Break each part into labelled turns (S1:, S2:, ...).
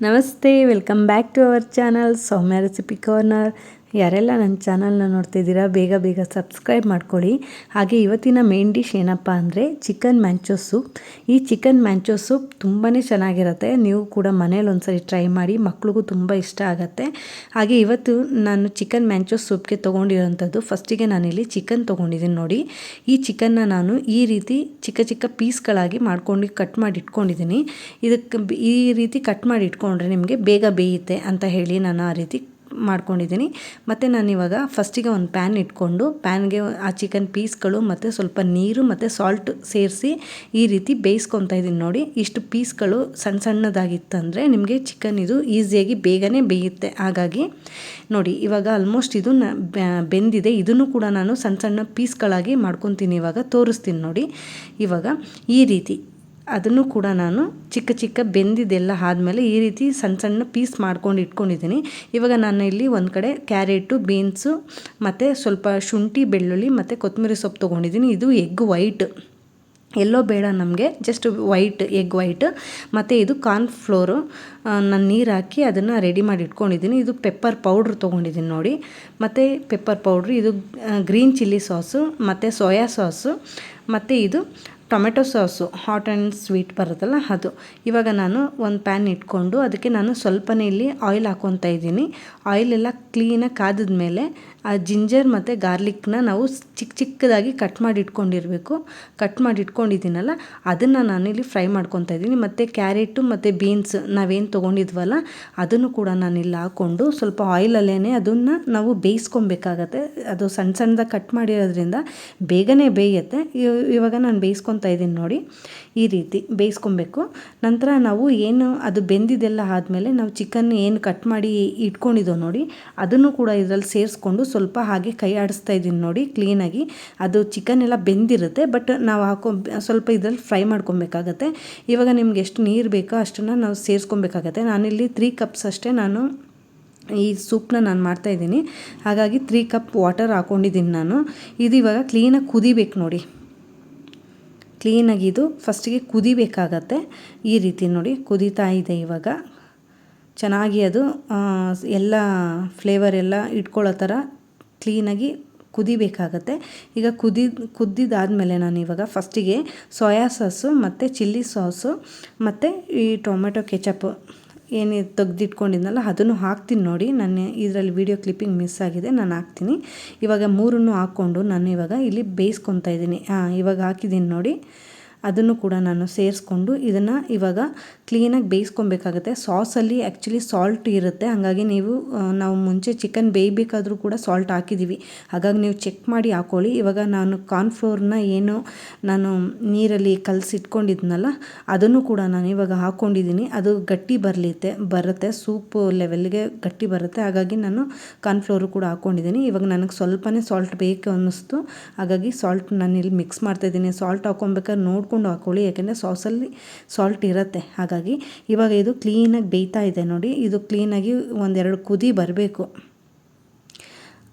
S1: ನಮಸ್ತೆ, welcome back to our channel Soumya recipe corner. ಯಾರೆಲ್ಲ ನನ್ನ ಚಾನಲ್ನ ನೋಡ್ತಿದ್ದೀರಾ ಬೇಗ ಸಬ್ಸ್ಕ್ರೈಬ್ ಮಾಡ್ಕೊಳ್ಳಿ. ಹಾಗೆ ಇವತ್ತಿನ ಮೇನ್ ಡಿಶ್ ಏನಪ್ಪ ಅಂದರೆ ಚಿಕನ್ ಮ್ಯಾಂಚೋ ಸೂಪ್. ಈ ಚಿಕನ್ ಮ್ಯಾಂಚೋ ಸೂಪ್ ತುಂಬಾ ಚೆನ್ನಾಗಿರುತ್ತೆ. ನೀವು ಕೂಡ ಮನೇಲಿ ಒಂದ್ಸರಿ ಟ್ರೈ ಮಾಡಿ, ಮಕ್ಳಿಗೂ ತುಂಬ ಇಷ್ಟ ಆಗುತ್ತೆ. ಹಾಗೆ ಇವತ್ತು ನಾನು ಚಿಕನ್ ಮ್ಯಾಂಚೋ ಸೂಪ್ಗೆ ತೊಗೊಂಡಿರೋಂಥದ್ದು, ಫಸ್ಟಿಗೆ ನಾನಿಲ್ಲಿ ಚಿಕನ್ ತೊಗೊಂಡಿದ್ದೀನಿ ನೋಡಿ. ಈ ಚಿಕನ್ನ ನಾನು ಈ ರೀತಿ ಚಿಕ್ಕ ಚಿಕ್ಕ ಪೀಸ್ಗಳಾಗಿ ಮಾಡ್ಕೊಂಡು ಕಟ್ ಮಾಡಿ ಇಟ್ಕೊಂಡಿದ್ದೀನಿ. ಇದಕ್ಕೆ ಈ ರೀತಿ ಕಟ್ ಮಾಡಿ ಇಟ್ಕೊಂಡ್ರೆ ನಿಮಗೆ ಬೇಗ ಬೇಯುತ್ತೆ ಅಂತ ಹೇಳಿ ನಾನು ಆ ರೀತಿ ಮಾಡ್ಕೊಂಡಿದ್ದೀನಿ. ಮತ್ತು ನಾನಿವಾಗ ಫಸ್ಟಿಗೆ ಒಂದು ಪ್ಯಾನ್ ಇಟ್ಕೊಂಡು ಪ್ಯಾನ್ಗೆ ಆ ಚಿಕನ್ ಪೀಸ್ಗಳು ಮತ್ತು ಸ್ವಲ್ಪ ನೀರು ಮತ್ತು ಸಾಲ್ಟ್ ಸೇರಿಸಿ ಈ ರೀತಿ ಬೇಯಿಸ್ಕೊತಾ ಇದ್ದೀನಿ ನೋಡಿ. ಇಷ್ಟು ಪೀಸ್ಗಳು ಸಣ್ಣದಾಗಿತ್ತಂದರೆ ನಿಮಗೆ ಚಿಕನ್ ಇದು ಈಸಿಯಾಗಿ ಬೇಗನೆ ಬೇಯುತ್ತೆ. ಹಾಗಾಗಿ ನೋಡಿ, ಇವಾಗ ಆಲ್ಮೋಸ್ಟ್ ಇದು ಬೆಂದಿದೆ. ಇದನ್ನು ಕೂಡ ನಾನು ಸಣ್ಣ ಪೀಸ್ಗಳಾಗಿ ಮಾಡ್ಕೊತೀನಿ. ಇವಾಗ ತೋರಿಸ್ತೀನಿ ನೋಡಿ. ಇವಾಗ ಈ ರೀತಿ ಅದನ್ನು ಕೂಡ ನಾನು ಚಿಕ್ಕ ಬೆಂದಿದ್ದೆಲ್ಲ ಆದಮೇಲೆ ಈ ರೀತಿ ಸಣ್ಣ ಪೀಸ್ ಮಾಡ್ಕೊಂಡು ಇಟ್ಕೊಂಡಿದ್ದೀನಿ. ಇವಾಗ ನಾನು ಇಲ್ಲಿ ಒಂದು ಕಡೆ ಕ್ಯಾರೆಟು, ಬೀನ್ಸು ಮತ್ತು ಸ್ವಲ್ಪ ಶುಂಠಿ, ಬೆಳ್ಳುಳ್ಳಿ ಮತ್ತು ಕೊತ್ತಂಬರಿ ಸೊಪ್ಪು ತೊಗೊಂಡಿದ್ದೀನಿ. ಇದು ಎಗ್ ವೈಟ್, ಎಲ್ಲೋ ಬೇಡ ನಮಗೆ, ಜಸ್ಟ್ ವೈಟ್ ಎಗ್ ವೈಟ್. ಮತ್ತು ಇದು ಕಾರ್ನ್ಫ್ಲೋರು ನಾನು ನೀರು ಹಾಕಿ ಅದನ್ನು ರೆಡಿ ಮಾಡಿ ಇಟ್ಕೊಂಡಿದ್ದೀನಿ. ಇದು ಪೆಪ್ಪರ್ ಪೌಡ್ರ್ ತೊಗೊಂಡಿದ್ದೀನಿ ನೋಡಿ. ಮತ್ತು ಪೆಪ್ಪರ್ ಪೌಡ್ರು, ಇದು ಗ್ರೀನ್ ಚಿಲ್ಲಿ ಸಾಸು ಮತ್ತು ಸೋಯಾ ಸಾಸು, ಮತ್ತು ಇದು tomato sauce hot and sweet ಬರುತ್ತಲ್ಲ ಅದು. ಇವಾಗ ನಾನು ಒಂದು ಪ್ಯಾನ್ ಇಟ್ಕೊಂಡು ಅದಕ್ಕೆ ನಾನು ಸ್ವಲ್ಪನೇ ಇಲ್ಲಿ ಆಯಿಲ್ ಹಾಕ್ಕೊತಾ ಇದ್ದೀನಿ. ಆಯಿಲೆಲ್ಲ ಕ್ಲೀನಾಗಿ ಕಾದಿದ ಮೇಲೆ ಆ ಜಿಂಜರ್ ಮತ್ತು ಗಾರ್ಲಿಕ್ನ ನಾವು ಚಿಕ್ಕದಾಗಿ ಕಟ್ ಮಾಡಿ ಇಟ್ಕೊಂಡಿರಬೇಕು. ಕಟ್ ಮಾಡಿ ಇಟ್ಕೊಂಡಿದ್ದೀನಲ್ಲ ಅದನ್ನು ನಾನಿಲ್ಲಿ ಫ್ರೈ ಮಾಡ್ಕೊತಾ ಇದ್ದೀನಿ. ಮತ್ತು ಕ್ಯಾರೆಟು ಮತ್ತು ಬೀನ್ಸ್ ನಾವೇನು ತೊಗೊಂಡಿದ್ವಲ್ಲ ಅದನ್ನು ಕೂಡ ನಾನಿಲ್ಲಿ ಹಾಕ್ಕೊಂಡು ಸ್ವಲ್ಪ ಆಯಿಲಲ್ಲೇ ಅದನ್ನು ನಾವು ಬೇಯಿಸ್ಕೊಬೇಕಾಗತ್ತೆ. ಅದು ಸಣ್ಣದಾಗಿ ಕಟ್ ಮಾಡಿರೋದ್ರಿಂದ ಬೇಗನೆ ಬೇಯುತ್ತೆ. ಇವಾಗ ನಾನು ಬೇಯಿಸ್ಕೊತಾ ಇದ್ದೀನಿ ನೋಡಿ. ಈ ರೀತಿ ಬೇಯಿಸ್ಕೊಬೇಕು. ನಂತರ ನಾವು ಏನು ಅದು ಬೆಂದಿದ್ದೆಲ್ಲ ಆದಮೇಲೆ ನಾವು ಚಿಕನ್ ಏನು ಕಟ್ ಮಾಡಿ ಇಟ್ಕೊಂಡಿದ್ದೋ ನೋಡಿ, ಅದನ್ನು ಕೂಡ ಇದರಲ್ಲಿ ಸೇರಿಸ್ಕೊಂಡು ಸ್ವಲ್ಪ ಹಾಗೆ ಕೈ ಆಡಿಸ್ತಾ ಇದ್ದೀನಿ ನೋಡಿ ಕ್ಲೀನಾಗಿ. ಅದು ಚಿಕನ್ ಎಲ್ಲ ಬೆಂದಿರುತ್ತೆ, ಬಟ್ ನಾವು ಸ್ವಲ್ಪ ಇದರಲ್ಲಿ ಫ್ರೈ ಮಾಡ್ಕೊಬೇಕಾಗತ್ತೆ. ಇವಾಗ ನಿಮ್ಗೆ ಎಷ್ಟು ನೀರು ಬೇಕೋ ಅಷ್ಟನ್ನು ನಾವು ಸೇರಿಸ್ಕೊಬೇಕಾಗತ್ತೆ. ನಾನಿಲ್ಲಿ 3 ಕಪ್ಸ್ ಅಷ್ಟೇ ನಾನು ಈ ಸೂಪ್ನ ನಾನು ಮಾಡ್ತಾಯಿದ್ದೀನಿ. ಹಾಗಾಗಿ 3 ಕಪ್ ವಾಟರ್ ಹಾಕ್ಕೊಂಡಿದ್ದೀನಿ ನಾನು. ಇದು ಇವಾಗ ಕ್ಲೀನಾಗಿ ಕುದಿಬೇಕು ನೋಡಿ. ಕ್ಲೀನಾಗಿ ಇದು ಫಸ್ಟಿಗೆ ಕುದಿಬೇಕಾಗತ್ತೆ. ಈ ರೀತಿ ನೋಡಿ ಕುದೀತಾ ಇದೆ. ಇವಾಗ ಚೆನ್ನಾಗಿ ಅದು ಎಲ್ಲ ಫ್ಲೇವರ್ ಎಲ್ಲ ಇಟ್ಕೊಳ್ಳೋ ಥರ ಕ್ಲೀನಾಗಿ ಕುದಿಬೇಕಾಗತ್ತೆ. ಈಗ ಕುದ್ದಿದ್ದಾದಮೇಲೆ ನಾನು ಇವಾಗ ಫಸ್ಟಿಗೆ ಸೋಯಾ ಸಾಸು ಮತ್ತು ಚಿಲ್ಲಿ ಸಾಸು ಮತ್ತು ಈ ಟೊಮೆಟೊ ಕೆಚಪ್ ಏನು ತೆಗ್ದಿಟ್ಕೊಂಡಿದ್ನಲ್ಲ ಅದನ್ನು ಹಾಕ್ತೀನಿ ನೋಡಿ. ನಾನು ಇದರಲ್ಲಿ ವಿಡಿಯೋ ಕ್ಲಿಪ್ಪಿಂಗ್ ಮಿಸ್ ಆಗಿದೆ, ನಾನು ಹಾಕ್ತೀನಿ. ಇವಾಗ 3 ಹಾಕ್ಕೊಂಡು ನಾನು ಇವಾಗ ಇಲ್ಲಿ ಬೇಯಿಸ್ಕೊತಾ ಇದ್ದೀನಿ. ಇವಾಗ ಹಾಕಿದ್ದೀನಿ ನೋಡಿ. ಅದನ್ನು ಕೂಡ ನಾನು ಸೇರಿಸ್ಕೊಂಡು ಇದನ್ನು ಇವಾಗ ಕ್ಲೀನಾಗಿ ಬೇಯಿಸ್ಕೊಬೇಕಾಗುತ್ತೆ. ಸಾಸಲ್ಲಿ ಆ್ಯಕ್ಚುಲಿ ಸಾಲ್ಟ್ ಇರುತ್ತೆ, ಹಾಗಾಗಿ ನಾವು ಮುಂಚೆ ಚಿಕನ್ ಬೇಯಬೇಕಾದ್ರೂ ಕೂಡ ಸಾಲ್ಟ್ ಹಾಕಿದ್ದೀವಿ. ಹಾಗಾಗಿ ನೀವು ಚೆಕ್ ಮಾಡಿ ಹಾಕ್ಕೊಳ್ಳಿ. ಇವಾಗ ನಾನು ಕಾರ್ನ್ಫ್ಲೋರ್ನ ಏನು ನಾನು ನೀರಲ್ಲಿ ಕಲಸಿಟ್ಕೊಂಡಿದ್ನಲ್ಲ ಅದನ್ನು ಕೂಡ ನಾನು ಇವಾಗ ಹಾಕ್ಕೊಂಡಿದ್ದೀನಿ. ಅದು ಗಟ್ಟಿ ಬರುತ್ತೆ, ಸೂಪ್ ಲೆವೆಲ್ಗೆ ಗಟ್ಟಿ ಬರುತ್ತೆ. ಹಾಗಾಗಿ ನಾನು ಕಾರ್ನ್ಫ್ಲೋರು ಕೂಡ ಹಾಕ್ಕೊಂಡಿದ್ದೀನಿ. ಇವಾಗ ನನಗೆ ಸ್ವಲ್ಪನೇ ಸಾಲ್ಟ್ ಬೇಕು ಅನ್ನಿಸ್ತು, ಹಾಗಾಗಿ ಸಾಲ್ಟ್ ನಾನು ಇಲ್ಲಿ ಮಿಕ್ಸ್ ಮಾಡ್ತಾಯಿದ್ದೀನಿ. ಸಾಲ್ಟ್ ಹಾಕ್ಕೊಬೇಕಾದ್ರೆ ನೋಡ್ಕೊಂಡು ಹಾಕ್ಕೊಳ್ಳಿ, ಯಾಕೆಂದರೆ ಸಾಸಲ್ಲಿ ಸಾಲ್ಟ್ ಇರುತ್ತೆ. ಹಾಗಾಗಿ ಇವಾಗ ಇದು ಕ್ಲೀನಾಗಿ ಬೇಯ್ತಾ ಇದೆ ನೋಡಿ. ಇದು ಕ್ಲೀನಾಗಿ 1-2 ಕುದಿ ಬರಬೇಕು.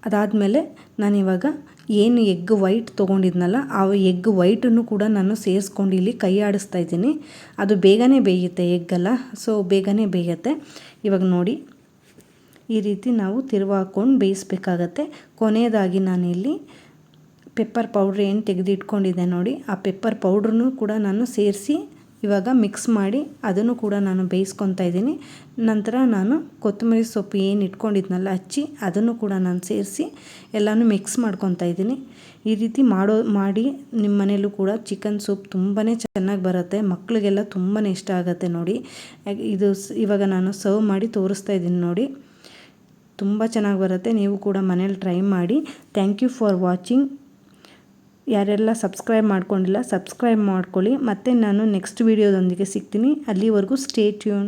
S1: ಅದಾದಮೇಲೆ ನಾನಿವಾಗ ಏನು ಎಗ್ ವೈಟ್ ತೊಗೊಂಡಿದ್ನಲ್ಲ ಆ ಎಗ್ ವೈಟನ್ನು ಕೂಡ ನಾನು ಸೇರಿಸ್ಕೊಂಡು ಇಲ್ಲಿ ಕೈ ಆಡಿಸ್ತಾ ಇದ್ದೀನಿ. ಅದು ಬೇಗನೆ ಬೇಯುತ್ತೆ ಎಗ್ಗಲ್ಲ, ಸೊ ಬೇಗನೆ ಬೇಯುತ್ತೆ. ಇವಾಗ ನೋಡಿ ಈ ರೀತಿ ನಾವು ಹಾಕ್ಕೊಂಡು ಬೇಯಿಸ್ಬೇಕಾಗತ್ತೆ. ಕೊನೆಯದಾಗಿ ನಾನಿಲ್ಲಿ ಪೆಪ್ಪರ್ ಪೌಡ್ರ್ ಏನು ತೆಗೆದಿಟ್ಕೊಂಡಿದ್ದೆ ನೋಡಿ, ಆ ಪೆಪ್ಪರ್ ಪೌಡ್ರನ್ನು ಕೂಡ ನಾನು ಸೇರಿಸಿ ಇವಾಗ ಮಿಕ್ಸ್ ಮಾಡಿ ಅದನ್ನು ಕೂಡ ನಾನು ಬೇಯಿಸ್ಕೊತಾ ಇದ್ದೀನಿ. ನಂತರ ನಾನು ಕೊತ್ತಂಬರಿ ಸೊಪ್ಪು ಏನು ಇಟ್ಕೊಂಡಿದ್ನಲ್ಲ ಹಚ್ಚಿ ಅದನ್ನು ಕೂಡ ನಾನು ಸೇರಿಸಿ ಎಲ್ಲನೂ ಮಿಕ್ಸ್ ಮಾಡ್ಕೊತಾ ಇದ್ದೀನಿ. ಈ ರೀತಿ ಮಾಡಿ ನಿಮ್ಮ ಮನೇಲೂ ಕೂಡ ಚಿಕನ್ ಸೂಪ್ ತುಂಬಾ ಚೆನ್ನಾಗಿ ಬರುತ್ತೆ. ಮಕ್ಕಳಿಗೆಲ್ಲ ತುಂಬಾ ಇಷ್ಟ ಆಗುತ್ತೆ ನೋಡಿ. ಇದು ಇವಾಗ ನಾನು ಸರ್ವ್ ಮಾಡಿ ತೋರಿಸ್ತಾ ಇದ್ದೀನಿ ನೋಡಿ. ತುಂಬ ಚೆನ್ನಾಗಿ ಬರುತ್ತೆ. ನೀವು ಕೂಡ ಮನೇಲಿ ಟ್ರೈ ಮಾಡಿ. Thank you for watching. ಯಾರೆಲ್ಲ ಸಬ್ಸ್ಕ್ರೈಬ್ ಮಾಡ್ಕೊಂಡಿಲ್ಲ ಸಬ್ಸ್ಕ್ರೈಬ್ ಮಾಡ್ಕೊಳ್ಳಿ. ಮತ್ತು ನಾನು ನೆಕ್ಸ್ಟ್ ವೀಡಿಯೋದೊಂದಿಗೆ ಸಿಗ್ತೀನಿ. ಅಲ್ಲಿವರೆಗೂ ಸ್ಟೇ ಟ್ಯೂನ್.